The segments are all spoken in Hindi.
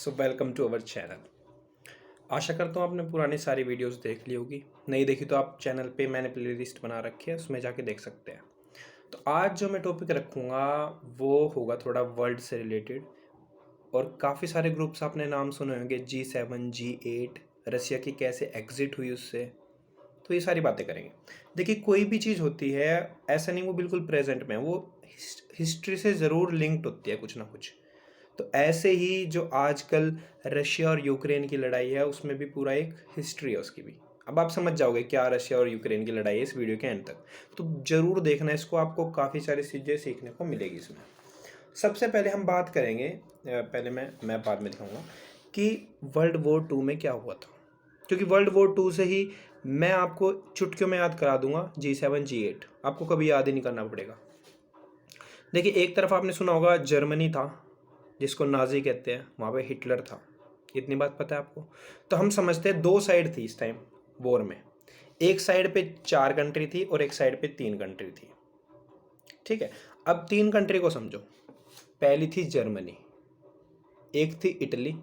So welcome to our channel. आशा करता हूँ आपने पुरानी सारी वीडियोस देख ली होगी। नहीं देखी तो आप चैनल पे मैंने प्लेलिस्ट बना रखी है, उसमें जाके देख सकते हैं। तो आज जो मैं टॉपिक रखूँगा वो होगा थोड़ा वर्ल्ड से रिलेटेड। और काफ़ी सारे ग्रुप्स आपने नाम सुने होंगे, G7 G8, रसिया की कैसे एग्जिट हुई उससे। तो ये सारी बातें करेंगे। देखिए, कोई भी चीज़ होती है ऐसा नहीं वो बिल्कुल प्रेजेंट में, वो हिस्ट्री से ज़रूर लिंक्ड होती है कुछ ना कुछ। तो ऐसे ही जो आजकल रशिया और यूक्रेन की लड़ाई है उसमें भी पूरा एक हिस्ट्री है उसकी भी। अब आप समझ जाओगे क्या रशिया और यूक्रेन की लड़ाई है इस वीडियो के एंड तक। तो ज़रूर देखना इसको, आपको काफ़ी सारी चीज़ें सीखने को मिलेगी इसमें। सबसे पहले हम बात करेंगे, पहले मैं बाद में दिखाऊंगा कि वर्ल्ड वॉर टू में क्या हुआ था, क्योंकि वर्ल्ड वॉर टू से ही मैं आपको चुटकियों में याद करा दूंगा। G7 G8 आपको कभी याद ही नहीं करना पड़ेगा। देखिए, एक तरफ आपने सुना होगा जर्मनी था, जिसको नाजी कहते हैं, वहाँ पे हिटलर था। इतनी बात पता है आपको। तो हम समझते हैं दो साइड थी इस टाइम वॉर में। एक साइड पे 4 कंट्री थी और एक साइड पे 3 कंट्री थी। ठीक है, अब 3 कंट्री को समझो। पहली थी जर्मनी, एक थी इटली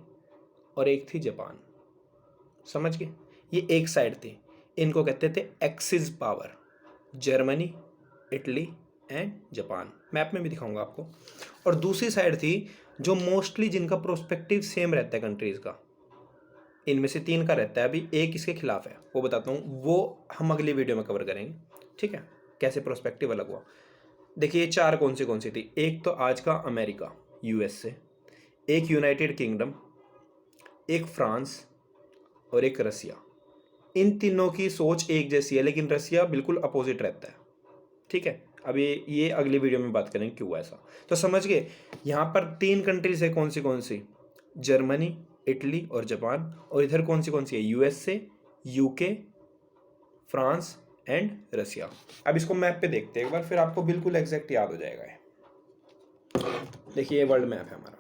और एक थी जापान। समझ गए? ये एक साइड थी। इनको कहते थे axis power, Germany, Italy and Japan. Map में भी दिखाऊंगा आपको। और दूसरी साइड थी जो मोस्टली जिनका प्रोस्पेक्टिव सेम रहता है कंट्रीज का, इनमें से 3 का रहता है। अभी एक इसके खिलाफ है, वो बताता हूँ, वो हम अगली वीडियो में कवर करेंगे। ठीक है, कैसे प्रोस्पेक्टिव अलग हुआ। देखिए, ये 4 कौन सी थी। एक तो आज का अमेरिका USA, एक यूनाइटेड किंगडम, एक फ्रांस और एक रसिया। इन तीनों की सोच एक जैसी है, लेकिन रसिया बिल्कुल अपोजिट रहता है। ठीक है, अभी ये अगली वीडियो में बात करेंगे क्यों ऐसा। तो समझ गए, यहाँ पर 3 कंट्रीज है। कौन सी? जर्मनी, इटली और जापान। और इधर कौन सी है? USA, UK, France and Russia. अब इसको मैप पे देखते हैं एक बार, फिर आपको बिल्कुल एग्जैक्ट याद हो जाएगा ये। देखिए, ये वर्ल्ड मैप है हमारा।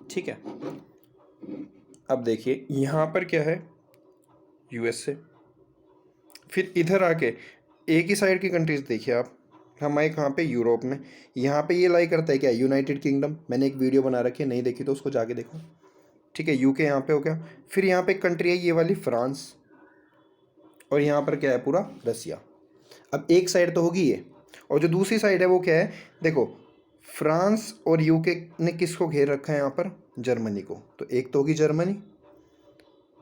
ठीक है, अब देखिए यहाँ पर क्या है, USA। फिर इधर आके एक ही साइड की कंट्रीज देखिए आप। हमारे कहाँ पे? यूरोप में। यहाँ पे ये लाई करता है क्या? United kingdom. मैंने एक वीडियो बना रखी है, नहीं देखी तो उसको जाके देखो। ठीक है, UK यहाँ पे हो गया। फिर यहाँ पे एक कंट्री है ये वाली, फ्रांस। और यहाँ पर क्या है? पूरा रसिया। अब एक साइड तो होगी ये, और जो दूसरी साइड है वो क्या है? देखो, फ्रांस और UK ने किसको घेर रखा है यहाँ पर? जर्मनी को। तो एक तो होगी जर्मनी,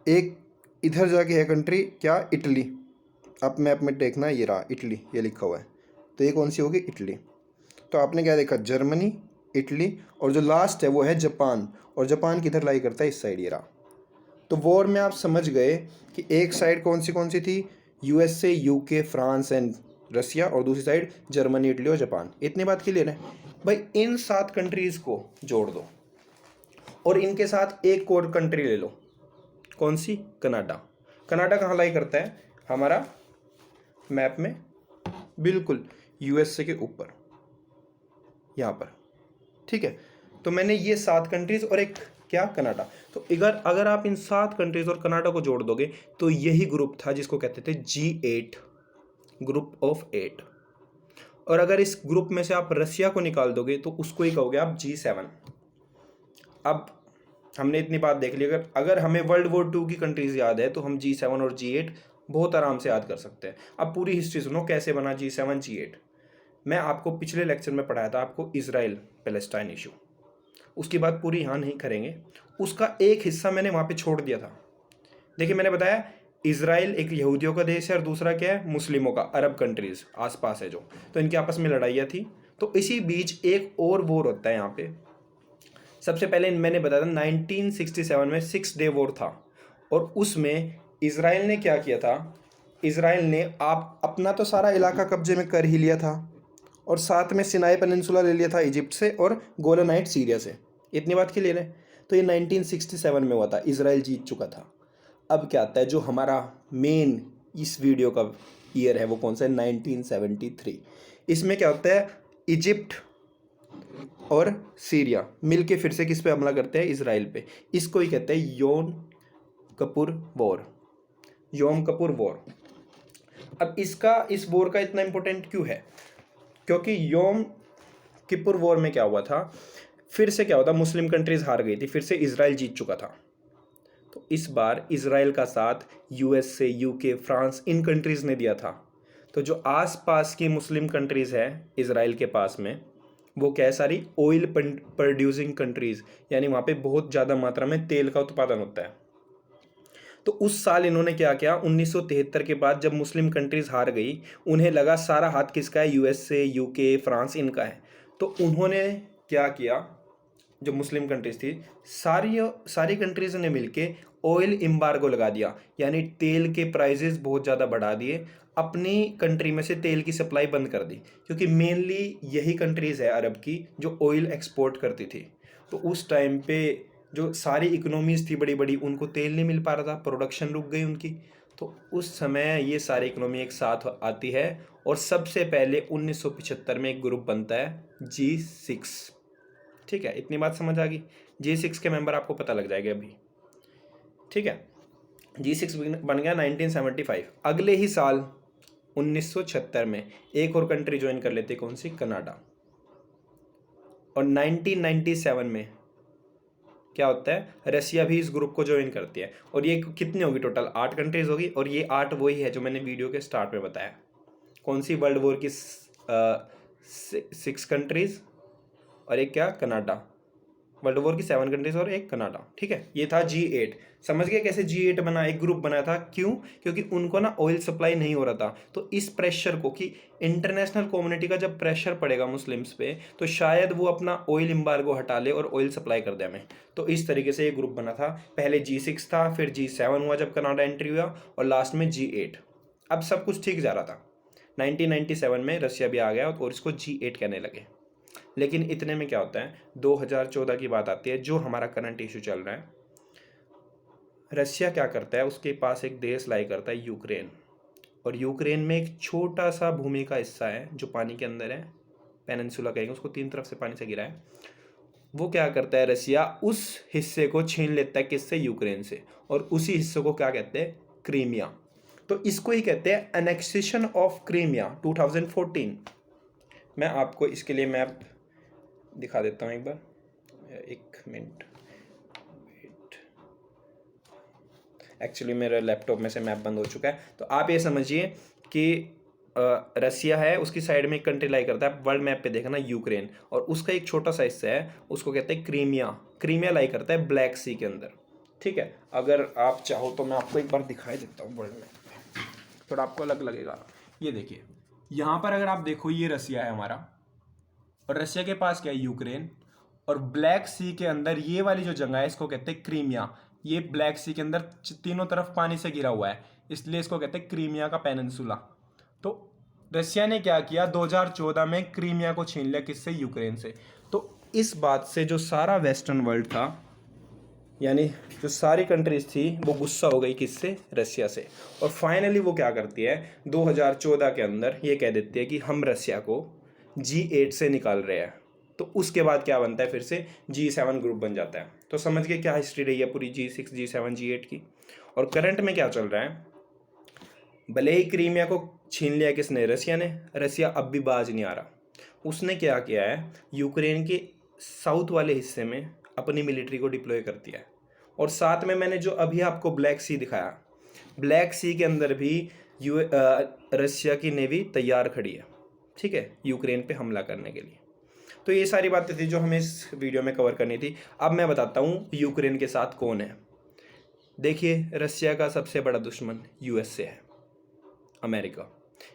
एक इधर जाके है कंट्री क्या? इटली। आप मैप में देखना, ये रहा इटली, ये लिखा हुआ है। तो ये कौन सी होगी? इटली। तो आपने क्या देखा? जर्मनी, इटली, और जो लास्ट है वो है जापान। और जापान किधर लाई करता है? इस साइड, ये रहा। तो वॉर में आप समझ गए कि एक साइड कौन सी थी? USA, UK, France and Russia, और दूसरी साइड जर्मनी, इटली और जापान। इतनी बात क्लियर है भाई। इन 7 कंट्रीज को जोड़ दो और इनके साथ एक और कंट्री ले लो। कौन सी? कनाडा। कनाडा कहाँ लाई करता है हमारा मैप में? बिल्कुल USA के ऊपर, यहाँ पर। ठीक है, तो मैंने ये 7 कंट्रीज और एक क्या? कनाडा। तो अगर आप इन 7 कंट्रीज और कनाडा को जोड़ दोगे तो यही ग्रुप था जिसको कहते थे G8, ग्रुप ऑफ 8। और अगर इस ग्रुप में से आप रसिया को निकाल दोगे तो उसको ही कहोगे आप G7। अब हमने इतनी बात देख ली। अगर हमें वर्ल्ड वॉर 2 की कंट्रीज याद है तो हम G7 और G8 बहुत आराम से याद कर सकते हैं। अब पूरी हिस्ट्री सुनो कैसे बना G7 G8। मैं आपको पिछले लेक्चर में पढ़ाया था आपको इजराइल पैलेस्टाइन इशू, उसकी बात पूरी यहाँ नहीं करेंगे। उसका एक हिस्सा मैंने वहाँ पे छोड़ दिया था। देखिए, मैंने बताया इजराइल एक यहूदियों का देश है और दूसरा क्या है? मुस्लिमों का, अरब कंट्रीज आसपास है जो। तो इनके आपस में लड़ाइयाँ थी। तो इसी बीच एक और वॉर होता है यहाँ पे। सबसे पहले मैंने बताया था 1967 में 6 डे वॉर था। और उसमें इजराइल ने क्या किया था? इजराइल ने आप अपना तो सारा इलाका कब्जे में कर ही लिया था, और साथ में सिनाई पेनिनसुला ले लिया था इजिप्ट से, और गोलानाइट सीरिया से। इतनी बात क्लियर है। तो ये 1967 में हुआ था, इजराइल जीत चुका था। अब क्या आता है जो हमारा मेन इस वीडियो का ईयर है, वो कौन सा है? 1973। इसमें क्या होता है? इजिप्ट और सीरिया मिलके फिर से किस पे हमला करते हैं? इजराइल पे। इसको ही कहते हैं योम कपूर वॉर। योम कपूर वॉर। अब इस वॉर का इतना इंपॉर्टेंट क्यों है? क्योंकि योम किपुर वॉर में क्या हुआ था? फिर से क्या होता, मुस्लिम कंट्रीज हार गई थी, फिर से इजराइल जीत चुका था। तो इस बार इजराइल का साथ यूएसए, यूके, फ्रांस, इन कंट्रीज ने दिया था। तो जो आसपास की मुस्लिम कंट्रीज है इजराइल के पास में, वो क्या है, सारी ऑयल प्रोड्यूसिंग कंट्रीज, यानी वहाँ पे बहुत ज़्यादा मात्रा में तेल का उत्पादन होता है। तो उस साल इन्होंने क्या किया, 1973 के बाद जब मुस्लिम कंट्रीज हार गई, उन्हें लगा सारा हाथ किसका है, यूएसए, यूके, फ्रांस, इनका है। तो उन्होंने क्या किया, जो मुस्लिम कंट्रीज थी, सारी सारी कंट्रीज ने मिलके ऑयल एम्बार्गो लगा दिया, यानी तेल के प्राइसेस बहुत ज़्यादा बढ़ा दिए, अपनी कंट्री में से तेल की सप्लाई बंद कर दी, क्योंकि मेनली यही कंट्रीज है अरब की जो ऑयल एक्सपोर्ट करती थी। तो उस टाइम पे जो सारी इकोनॉमीज थी बड़ी बड़ी, उनको तेल नहीं मिल पा रहा था, प्रोडक्शन रुक गई उनकी। तो उस समय ये सारी इकोनॉमी एक साथ आती है और सबसे पहले 1975 में एक ग्रुप बनता है G6। ठीक है, इतनी बात समझ आ गई। G6 के मेंबर आपको पता लग जाएगा अभी। ठीक है, G6 बन गया 1975। अगले ही साल 1976 में एक और कंट्री ज्वाइन कर लेती है, कौन सी, कनाडा। और 1997 में क्या होता है, रसिया भी इस ग्रुप को ज्वाइन करती है। और ये कितनी होगी, टोटल 8 कंट्रीज होगी। और ये 8 वही है जो मैंने वीडियो के स्टार्ट में बताया। कौन सी, वर्ल्ड वॉर की 6 कंट्रीज और एक क्या, कनाडा। वर्ल्ड वॉर की 7 कंट्रीज और एक कनाडा। ठीक है, ये था G8। समझ गए कैसे G8 बना, एक ग्रुप बना था, क्यों, क्योंकि उनको ना ऑयल सप्लाई नहीं हो रहा था। तो इस प्रेशर को, कि इंटरनेशनल कम्युनिटी का जब प्रेशर पड़ेगा मुस्लिम्स पे, तो शायद वो अपना ऑयल एम्बार्गो हटा ले और ऑयल सप्लाई कर दे हमें। तो इस तरीके से ये ग्रुप बना था। पहले G6 था, फिर G7 हुआ जब कनाडा एंट्री हुआ, और लास्ट में G8। अब सब कुछ ठीक जा रहा था। 1997 में रसिया भी आ गया और इसको G8 कहने लगे। लेकिन इतने में क्या होता है, 2014 की बात आती है, जो हमारा करंट इशू चल रहा है। रसिया क्या करता है, उसके पास एक देश लाई करता है, यूक्रेन। और यूक्रेन में एक छोटा सा भूमि का हिस्सा है जो पानी के अंदर है, पेनिनसुला कहेंगे उसको, 3 तरफ से पानी से घिरा है। वो क्या करता है, रसिया उस हिस्से को छीन लेता है, किससे, यूक्रेन से। और उसी हिस्से को क्या कहते हैं, क्रीमिया। तो इसको ही कहते हैं एनेक्सेशन ऑफ क्रीमिया 2014। मैं आपको इसके लिए मैप दिखा देता हूँ एक बार, 1 मिनट। एक्चुअली मेरे लैपटॉप में से मैप बंद हो चुका है। तो आप ये समझिए कि रसिया है, उसकी साइड में एक कंट्री लाई करता है, वर्ल्ड मैप पे देखना, यूक्रेन। और उसका एक छोटा सा हिस्सा है, उसको कहते हैं क्रीमिया। क्रीमिया लाई करता है ब्लैक सी के अंदर। ठीक है, अगर आप चाहो तो मैं आपको एक बार दिखाई देता हूँ वर्ल्ड मैप, थोड़ा आपको अलग लगेगा। ये देखिए, यहाँ पर अगर आप देखो, ये रसिया है हमारा, और रसिया के पास क्या है, यूक्रेन। और ब्लैक सी के अंदर ये वाली जो जगह है, इसको कहते हैं क्रीमिया। ये ब्लैक सी के अंदर तीनों तरफ पानी से घिरा हुआ है, इसलिए इसको कहते हैं क्रीमिया का पेनिनसुला। तो रसिया ने क्या किया, 2014 में क्रीमिया को छीन लिया, किससे, यूक्रेन से। तो इस बात से जो सारा वेस्टर्न वर्ल्ड था, यानी जो सारी कंट्रीज थी, वो गुस्सा हो गई, किससे, रसिया से। और फाइनली वो क्या करती है, 2014 के अंदर ये कह देती है कि हम रसिया को G8 से निकाल रहे हैं। तो उसके बाद क्या बनता है, फिर से G7 ग्रुप बन जाता है। तो समझ गए क्या हिस्ट्री रही है पूरी G6, G7, G8 की। और करंट में क्या चल रहा है, भले ही क्रीमिया को छीन लिया किसने, रसिया ने, रसिया अब भी बाज नहीं आ रहा। उसने क्या किया है, यूक्रेन के साउथ वाले हिस्से में अपनी मिलिट्री को डिप्लॉय कर दिया है। और साथ में मैंने जो अभी आपको ब्लैक सी दिखाया, ब्लैक सी के अंदर भी रसिया की नेवी तैयार खड़ी है, ठीक है, यूक्रेन पे हमला करने के लिए। तो ये सारी बातें थी जो हमें इस वीडियो में कवर करनी थी। अब मैं बताता हूँ यूक्रेन के साथ कौन है। देखिए, रसिया का सबसे बड़ा दुश्मन यूएसए है, अमेरिका।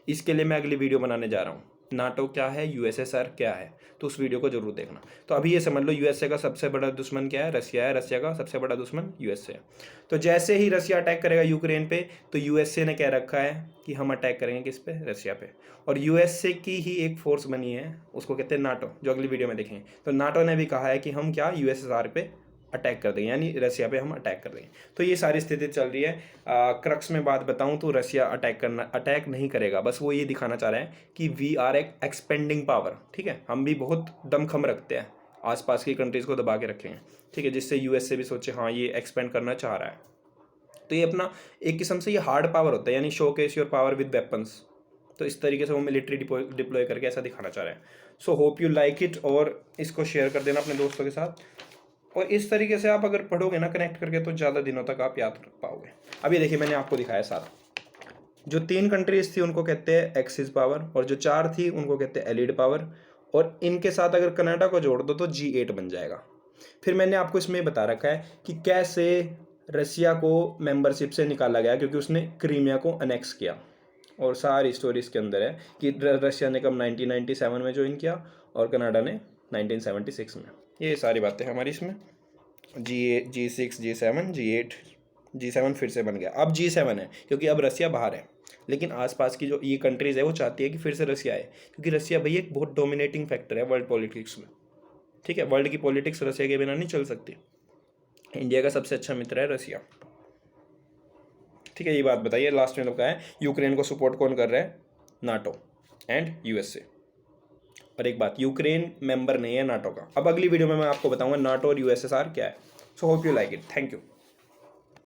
इसके लिए मैं अगली वीडियो बनाने जा रहा हूँ, नाटो क्या है, यूएसएसआर क्या है, तो उस वीडियो को जरूर देखना। तो अभी ये समझ लो, यूएसए का सबसे बड़ा दुश्मन क्या है, रसिया है, रसिया का सबसे बड़ा दुश्मन यूएसए है। तो जैसे ही रसिया अटैक करेगा यूक्रेन पे, तो यूएसए ने कह रखा है कि हम अटैक करेंगे किस पे, रसिया पे। और यूएसए की ही एक फोर्स बनी है, उसको कहते हैं नाटो, जो अगली वीडियो में देखेंगे। तो नाटो ने भी कहा है कि हम क्या, यूएसएसआर पे अटैक कर देंगे, यानी रसिया पे हम अटैक कर देंगे। तो ये सारी स्थिति चल रही है। क्रक्स में बात बताऊं तो रसिया अटैक नहीं करेगा, बस वो ये दिखाना चाह रहा है कि वी आर एक्सपेंडिंग पावर। ठीक है, हम भी बहुत दमखम रखते हैं, आसपास की कंट्रीज को दबा के रखेंगे, ठीक है, जिससे यूएस से भी सोचे हाँ ये एक्सपेंड करना चाह रहा है। तो ये अपना एक किस्म से ये हार्ड पावर होता है, यानी show case your power with weapons. तो इस तरीके से वो मिलिट्री डिप्लॉय करके ऐसा दिखाना चाह रहा है। So hope you like it, और इसको शेयर कर देना अपने दोस्तों के साथ। और इस तरीके से आप अगर पढ़ोगे ना कनेक्ट करके, तो ज़्यादा दिनों तक आप याद रख पाओगे। अभी देखिए मैंने आपको दिखाया सारा, जो 3 कंट्रीज थी उनको कहते हैं एक्सिस पावर, और जो 4 थी उनको कहते हैं एलिड पावर, और इनके साथ अगर कनाडा को जोड़ दो तो G8 बन जाएगा। फिर मैंने आपको इसमें बता रखा है कि कैसे रसिया को मेंबरशिप से निकाला गया, क्योंकि उसने क्रीमिया को अनेक्स किया, और सारी स्टोरी इसके अंदर है कि रशिया ने कब 1997 में ज्वाइन किया और कनाडा ने 1976 में। ये सारी बातें हमारी इसमें G6 G7 G8 G7 फिर से बन गया, अब G7 है क्योंकि अब रसिया बाहर है, लेकिन आसपास की जो ये कंट्रीज़ है वो चाहती है कि फिर से रसिया आए, क्योंकि रसिया भाई एक बहुत डोमिनेटिंग फैक्टर है वर्ल्ड पॉलिटिक्स में। ठीक है, वर्ल्ड की पॉलिटिक्स रसिया के बिना नहीं चल सकती। इंडिया का सबसे अच्छा मित्र है रसिया। ठीक है, ये बात बताइए। लास्ट में लोग है यूक्रेन को सपोर्ट कौन कर रहा है? NATO and USA. और एक बात, यूक्रेन मेंबर नहीं है नाटो का। अब अगली वीडियो में मैं आपको बताऊंगा नाटो और यूएसएसआर क्या है। So hope you like it. Thank you.